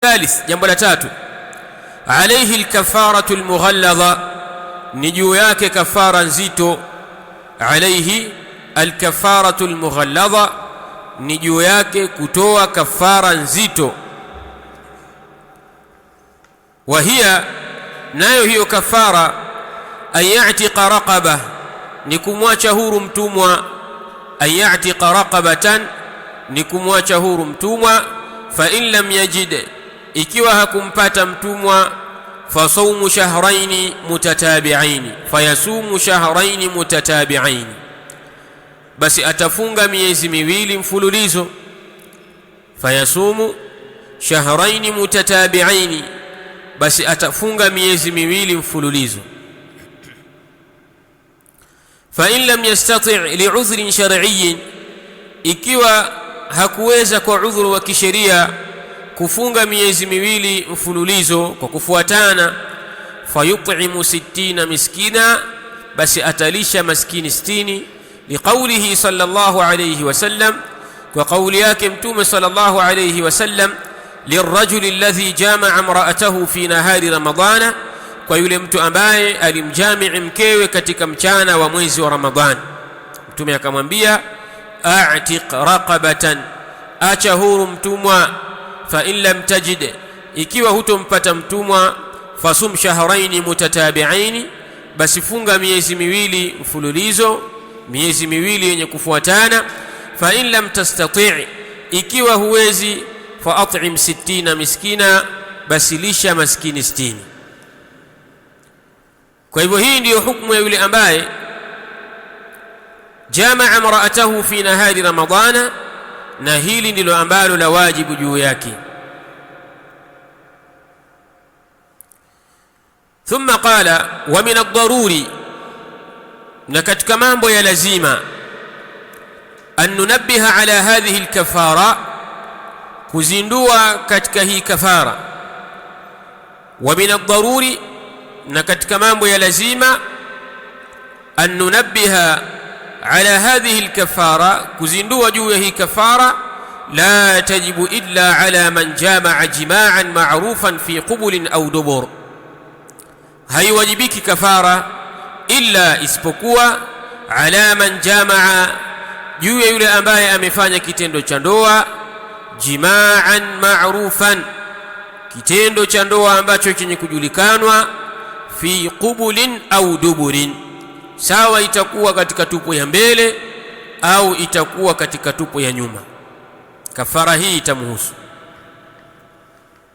Thalith, jambo la tatu, alayhi alkafaratu almughalladha, ni juu yake kafara nzito. Alayhi alkafaratu almughalladha, ni juu yake kutoa kafara nzito. Wa hiya, nayo hiyo kafara, ayatiqa raqaba, ni kumwacha huru mtumwa. Ayatiqa raqabatan, ni kumwacha huru mtumwa. Fa in lam yajid, ikiwa hakumpata mtumwa, fasawmu shahrayn mutatabi'ain, fayasumu shahrayn mutatabi'ain, basi atafunga miezi miwili mfululizo. Fayasumu shahrayn mutatabi'ain, basi atafunga miezi miwili mfululizo. Fa in lam yastati' li'udhrin shar'iyyin, ikiwa hakuweza kwa udhuru wa kisheria kufunga miezi miwili mfululizo kwa kufuatana, fayut'imu 60 miskina, basi atalisha maskini 60. Liqaulihi sallallahu alayhi wasallam, kwa kauli yake mtume sallallahu alayhi wasallam, lirrajuli alladhi jama'a imra'atahu fi nahari ramadana, kwa yule mtu ambaye alimjamii mkewe katika mchana wa mwezi wa Ramadhani, mtume akamwambia a'tiq raqabatan, acha huru mtumwa. Fa in lam tajid, ikiwa hutompata mtumwa, fasum shahrayn mutatabi'ain, basi funga miezi miwili mfululizo, miezi miwili yenye kufuatana. Fa in lam tastati', ikiwa huwezi, fa at'im 60 miskina, basi lisha maskini 60. Kwa hivyo hii ndiyo hukumu ya yule ambaye jamaa imra'atahu fi nahari ramadana, na hili ndilo ambalo la wajibu juu yake. Thumma qala wa min ad-daruri, na katika mambo ya lazima, an nunabbiha ala hadhihi al-kafara, kuzindua katika hii kafara. Wa min ad-daruri, na katika mambo ya lazima, an nunabbiha ala hadhihi alkafara, kuzindua juu ya hii kafara. La tajibu illa ala man jamaa jima'an ma'rufan fi qubulin au dubur, haiwajibiki kafara illa isipokuwa ala man jamaa, juu ya yule ambaye amefanya kitendo cha ndoa, jima'an ma'rufan, kitendo cha ndoa ambacho chenye kujulikanwa, fi qubulin au duburin, sawa itakuwa katika tupo ya mbele au itakuwa katika tupo ya nyuma, kafara hii itamhusu.